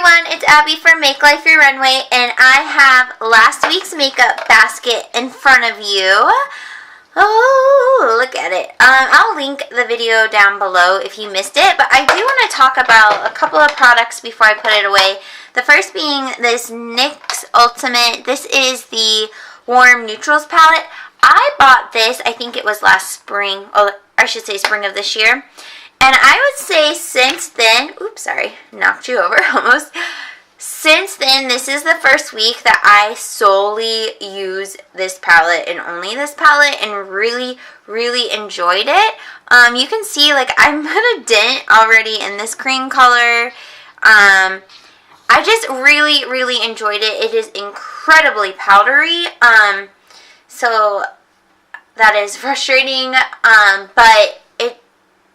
everyone, it's Abby from Make Life Your Runway, and I have last week's makeup basket in front of you. Oh, look at it. I'll link the video down below if you missed it, but I do want to talk about a couple of products before I put it away. The first being this NYX Ultimate. This is the Warm Neutrals palette. I bought this, I think it was last spring, or I should say spring of this year. And I would say since then, oops, sorry, knocked you over almost. Since then, this is the first week that I solely use this palette and only this palette and really, really enjoyed it. You can see, like, I put a dent already in this cream color. I just really, really enjoyed it. It is incredibly powdery. So that is frustrating, but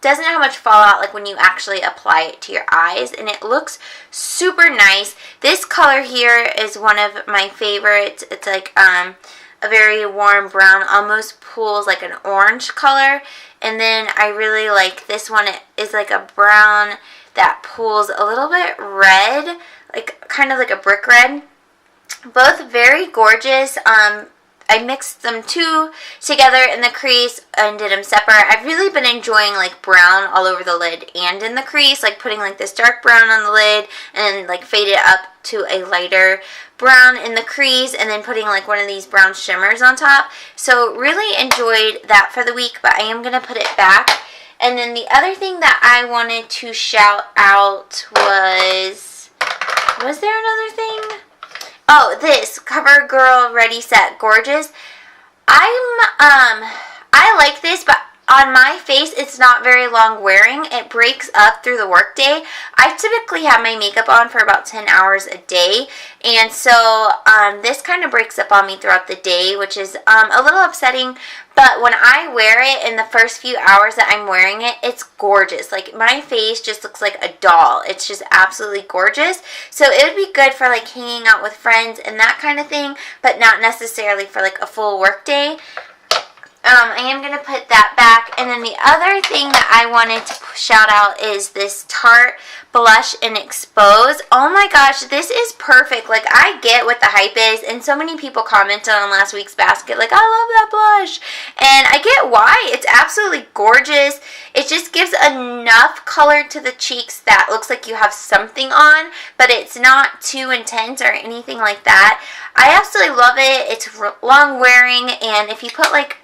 doesn't have much fallout like when you actually apply it to your eyes, and it looks super nice. This color here is one of my favorites. It's like a very warm brown, almost pools like an orange color. And then I really like this one. It is like a brown that pools a little bit red, like kind of like a brick red. Both very gorgeous. I mixed them two together in the crease and did them separate. I've really been enjoying like brown all over the lid and in the crease, like putting like this dark brown on the lid and like fade it up to a lighter brown in the crease, and then putting like one of these brown shimmers on top. So really enjoyed that for the week, but I am going to put it back. And then the other thing that I wanted to shout out was there another thing? Oh, this CoverGirl Ready Set Gorgeous. I like this, but on my face, it's not very long wearing. It breaks up through the workday. I typically have my makeup on for about 10 hours a day, and so this kind of breaks up on me throughout the day, which is a little upsetting. But when I wear it in the first few hours that I'm wearing it, it's gorgeous. Like, my face just looks like a doll. It's just absolutely gorgeous. So it would be good for like hanging out with friends and that kind of thing, but not necessarily for like a full work day. I am going to put that back. And then the other thing that I wanted to shout out is this Tarte Blush in Expose. Oh my gosh, this is perfect. Like, I get what the hype is, and so many people commented on last week's basket, like, I love that blush. And I get why. It's absolutely gorgeous. It just gives enough color to the cheeks that looks like you have something on, but it's not too intense or anything like that. I absolutely love it. It's long wearing, and if you put like,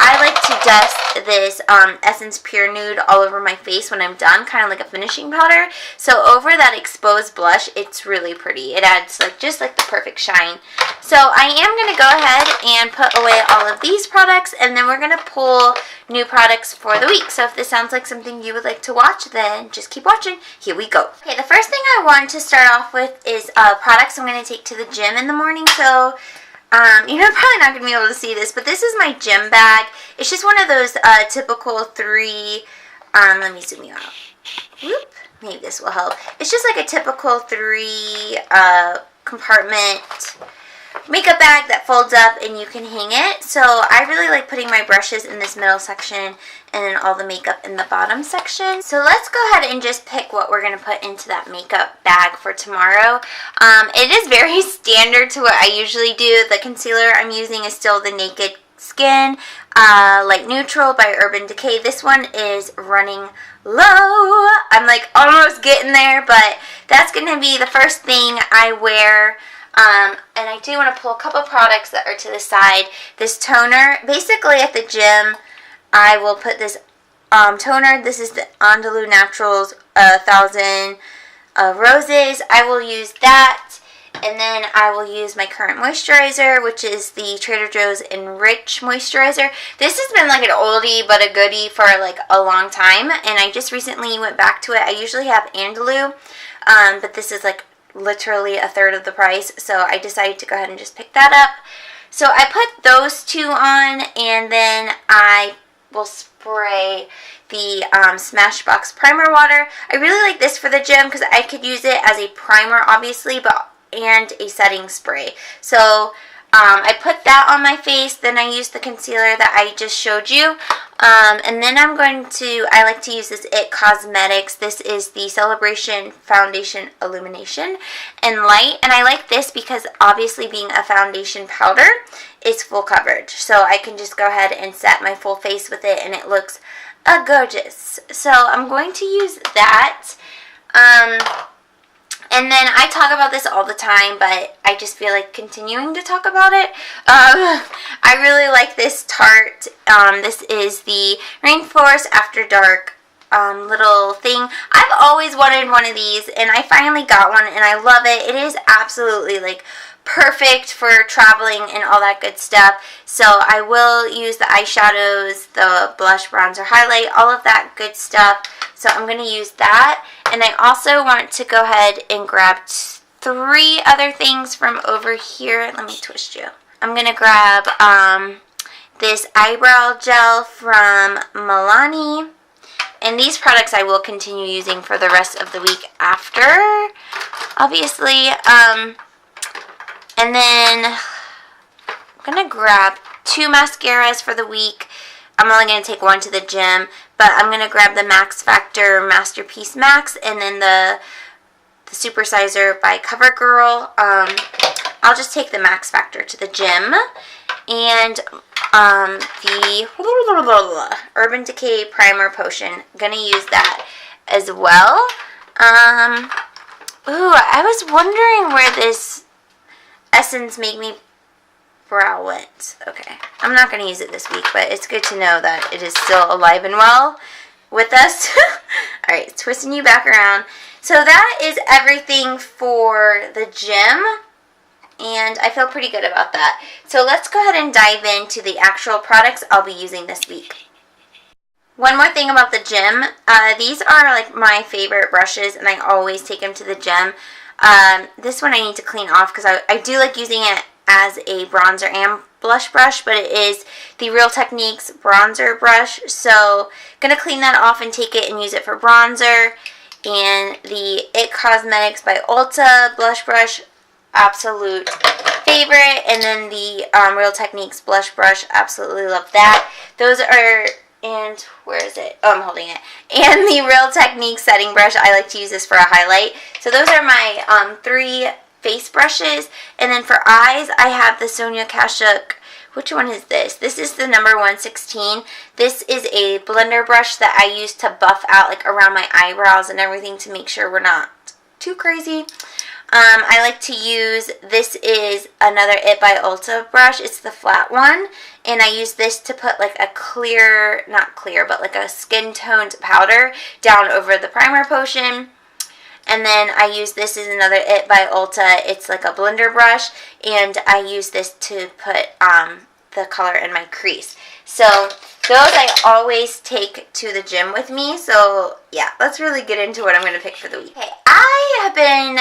I like to dust this Essence Pure Nude all over my face when I'm done, kind of like a finishing powder. So over that exposed blush, it's really pretty. It adds like just like the perfect shine. So I am going to go ahead and put away all of these products, and then we're going to pull new products for the week. So if this sounds like something you would like to watch, then just keep watching. Here we go. Okay, the first thing I want to start off with is products I'm going to take to the gym in the morning. So you're probably not going to be able to see this, but this is my gym bag. It's just one of those typical three, let me zoom you out. Whoop, maybe this will help. It's just like a typical three compartment makeup bag that folds up and you can hang it. So I really like putting my brushes in this middle section and then all the makeup in the bottom section. So let's go ahead and just pick what we're going to put into that makeup bag for tomorrow. It is very standard to what I usually do. The concealer I'm using is still the Naked Skin Light Neutral by Urban Decay. This one is running low. I'm like almost getting there, but that's going to be the first thing I wear. And I do want to pull a couple products that are to the side. This toner, basically at the gym, I will put this toner. This is the Andalou Naturals 1000 Roses. I will use that. And then I will use my current moisturizer, which is the Trader Joe's Enrich Moisturizer. This has been like an oldie but a goodie for like a long time, and I just recently went back to it. I usually have Andalou, but this is like literally a third of the price, so I decided to go ahead and just pick that up. So I put those two on, and then I will spray the Smashbox Primer Water. I really like this for the gym because I could use it as a primer, obviously, and a setting spray. So I put that on my face, then I used the concealer that I just showed you. And then I like to use this IT Cosmetics. This is the Celebration Foundation Illumination and Light. And I like this because obviously being a foundation powder, it's full coverage. So I can just go ahead and set my full face with it and it looks gorgeous. So I'm going to use that. And then I talk about this all the time, but I just feel like continuing to talk about it. I really like this Tarte. This is the Rainforest After Dark little thing. I've always wanted one of these, and I finally got one, and I love it. It is absolutely like perfect for traveling and all that good stuff. So I will use the eyeshadows, the blush, bronzer, highlight, all of that good stuff. So I'm going to use that. And I also want to go ahead and grab 3 other things from over here. Let me twist you. I'm going to grab this eyebrow gel from Milani. And these products I will continue using for the rest of the week after, obviously. And then I'm going to grab 2 mascaras for the week. I'm only going to take 1 to the gym, but I'm going to grab the Max Factor Masterpiece Max and then the Supersizer by CoverGirl. I'll just take the Max Factor to the gym. And the Urban Decay Primer Potion. I'm going to use that as well. Ooh, I was wondering where this Essence Make Me Brow went. Okay, I'm not going to use it this week, but it's good to know that it is still alive and well with us. Alright, twisting you back around. So that is everything for the gym, and I feel pretty good about that. So let's go ahead and dive into the actual products I'll be using this week. One more thing about the gym. These are like my favorite brushes, and I always take them to the gym. This one I need to clean off because I do like using it as a bronzer and blush brush, but it is the Real Techniques bronzer brush. So gonna clean that off and take it and use it for bronzer. And the IT Cosmetics by Ulta blush brush, absolute favorite. And then the Real Techniques blush brush, absolutely love that. Those are, and where is it? Oh, I'm holding it. And the Real Techniques setting brush, I like to use this for a highlight. So those are my 3 face brushes. And then for eyes, I have the Sonia Kashuk. Which one is this? This is the number 116. This is a blender brush that I use to buff out like around my eyebrows and everything to make sure we're not too crazy. I like to use, this is another IT by Ulta brush. It's the flat one. And I use this to put like a clear, not clear, but like a skin toned powder down over the primer potion. And then I use, this is another IT by Ulta. It's like a blender brush, and I use this to put the color in my crease. So those I always take to the gym with me. So yeah, let's really get into what I'm going to pick for the week. Okay, I have been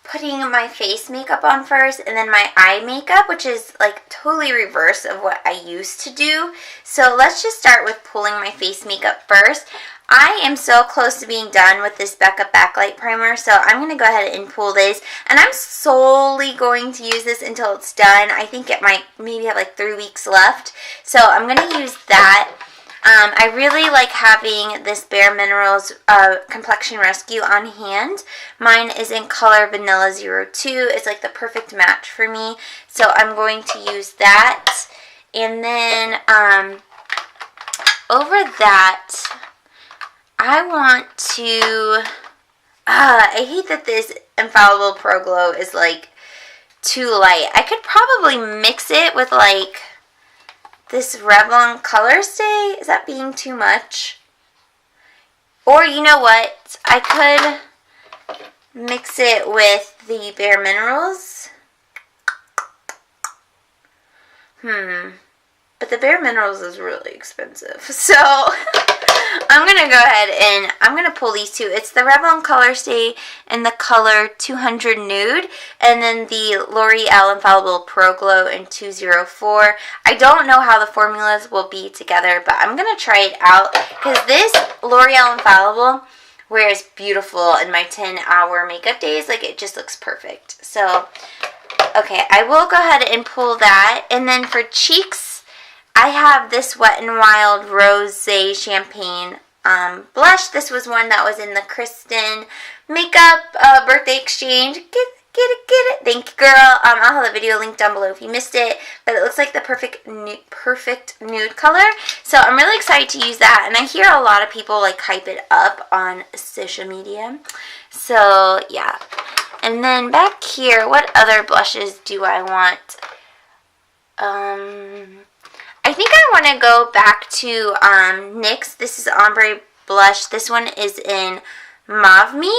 putting my face makeup on first and then my eye makeup, which is like totally reverse of what I used to do. So let's just start with pulling my face makeup first. I am so close to being done with this Becca Backlight Primer, so I'm going to go ahead and pull this. And I'm solely going to use this until it's done. I think it might maybe have like 3 weeks left. So I'm going to use that. I really like having this Bare Minerals Complexion Rescue on hand. Mine is in color Vanilla 02. It's like the perfect match for me. So I'm going to use that. And then over that, I want to, I hate that this Infallible Pro Glow is like too light. I could probably mix it with like this Revlon Color Stay. Is that being too much? Or you know what? I could mix it with the Bare Minerals. But the Bare Minerals is really expensive. So I'm going to go ahead and I'm going to pull these two. It's the Revlon Color Stay in the color 200 Nude, and then the L'Oreal Infallible Pro Glow in 204. I don't know how the formulas will be together, but I'm going to try it out because this L'Oreal Infallible wears beautiful in my 10-hour makeup days. Like, it just looks perfect. So, okay, I will go ahead and pull that. And then for cheeks, I have this Wet n Wild Rosé Champagne blush. This was one that was in the Kristen makeup birthday exchange. Get it. Thank you, girl. I'll have the video link down below if you missed it. But it looks like the perfect nude color. So I'm really excited to use that. And I hear a lot of people like hype it up on social media. So yeah. And then back here, what other blushes do I want? I think I want to go back to NYX. This is Ombre Blush. This one is in Mauve Me.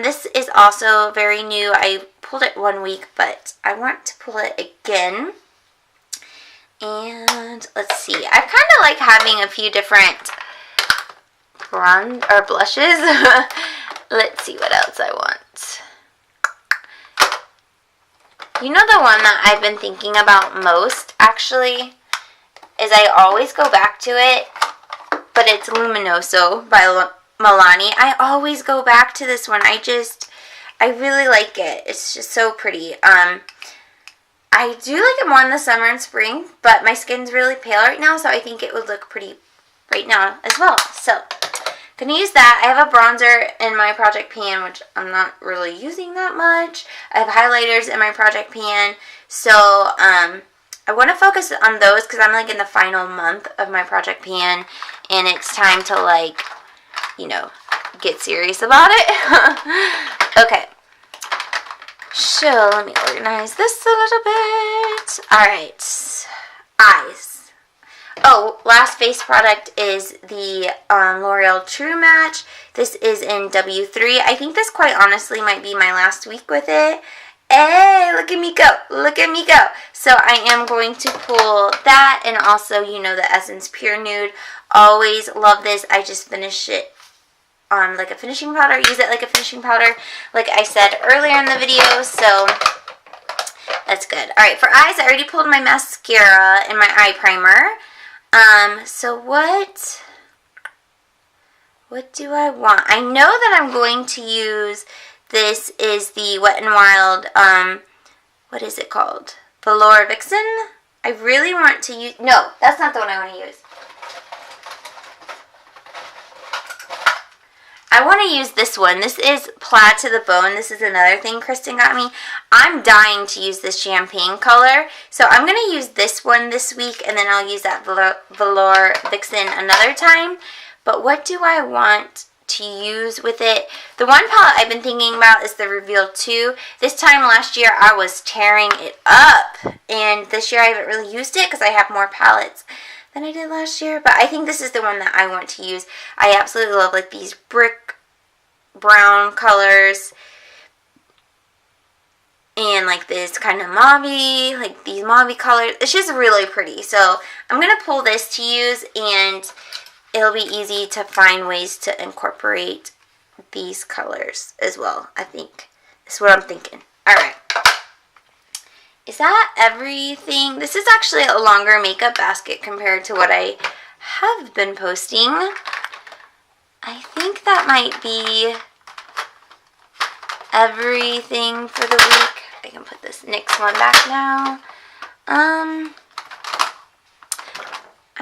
This is also very new. I pulled it 1 week, but I want to pull it again. And let's see. I kind of like having a few different blushes. Let's see what else I want. You know, the one that I've been thinking about most, actually, is I always go back to it, but it's Luminoso by Milani. I always go back to this one. I really like it. It's just so pretty. I do like it more in the summer and spring, but my skin's really pale right now, so I think it would look pretty right now as well. So, gonna use that. I have a bronzer in my project pan, which I'm not really using that much. I have highlighters in my project pan, so I want to focus on those because I'm like in the final month of my project pan, and it's time to like, you know, get serious about it. Okay. So, let me organize this a little bit. Alright. Eyes. Oh, last face product is the L'Oreal True Match. This is in W3. I think this quite honestly might be my last week with it. Hey, look at me go. Look at me go. So I am going to pull that, and also, you know, the Essence Pure Nude. Always love this. I just finished it on like a finishing powder. Use it like a finishing powder, like I said earlier in the video. So that's good. Alright, for eyes, I already pulled my mascara and my eye primer. So what do I want? I know that I'm going to use, this is the Wet n Wild, what is it called? Velour Vixen? I really want to use, no, that's not the one I want to use. I want to use this one. This is Plaid to the Bone. This is another thing Kristen got me. I'm dying to use this champagne color. So I'm going to use this one this week, and then I'll use that Velour Vixen another time. But what do I want to use with it? The one palette I've been thinking about is the Reveal 2. This time last year I was tearing it up, and this year I haven't really used it because I have more palettes than I did last year. But I think this is the one that I want to use. I absolutely love like these brick brown colors and like this kind of mauve, like these mauve colors. It's just really pretty. So I'm going to pull this to use, and it'll be easy to find ways to incorporate these colors as well, I think. That's what I'm thinking. Alright. Is that everything? This is actually a longer makeup basket compared to what I have been posting. I think that might be everything for the week. I can put this NYX one back now. I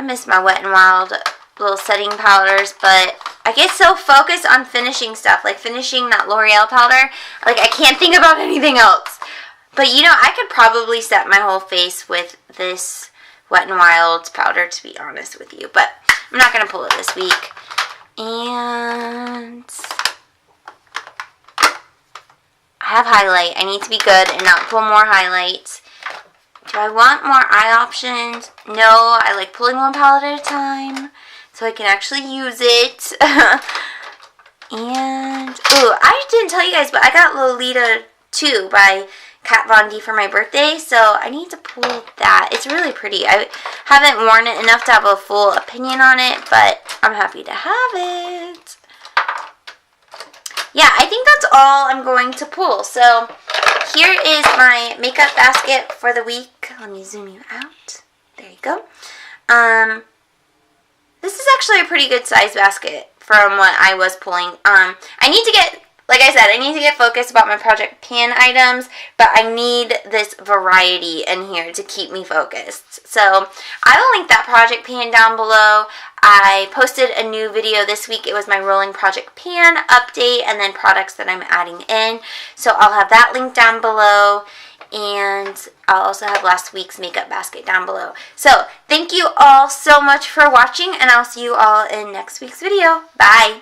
miss my Wet n Wild little setting powders, but I get so focused on finishing stuff, like finishing that L'Oreal powder, like I can't think about anything else. But you know, I could probably set my whole face with this Wet n Wild powder, to be honest with you, but I'm not going to pull it this week. And I have highlight. I need to be good and not pull more highlight. Do I want more eye options? No, I like pulling one palette at a time so I can actually use it. And, ooh, I didn't tell you guys, but I got Lolita 2 by Kat Von D for my birthday, so I need to pull that. It's really pretty. I haven't worn it enough to have a full opinion on it, but I'm happy to have it. Yeah, I think that's all I'm going to pull. So here is my makeup basket for the week. Let me zoom you out. There you go. This is actually a pretty good size basket from what I was pulling. I need to get like I said, I need to get focused about my Project Pan items, but I need this variety in here to keep me focused. So I will link that Project Pan down below. I posted a new video this week. It was my rolling Project Pan update and then products that I'm adding in. So I'll have that link down below. And I'll also have last week's makeup basket down below. So thank you all so much for watching, and I'll see you all in next week's video. Bye!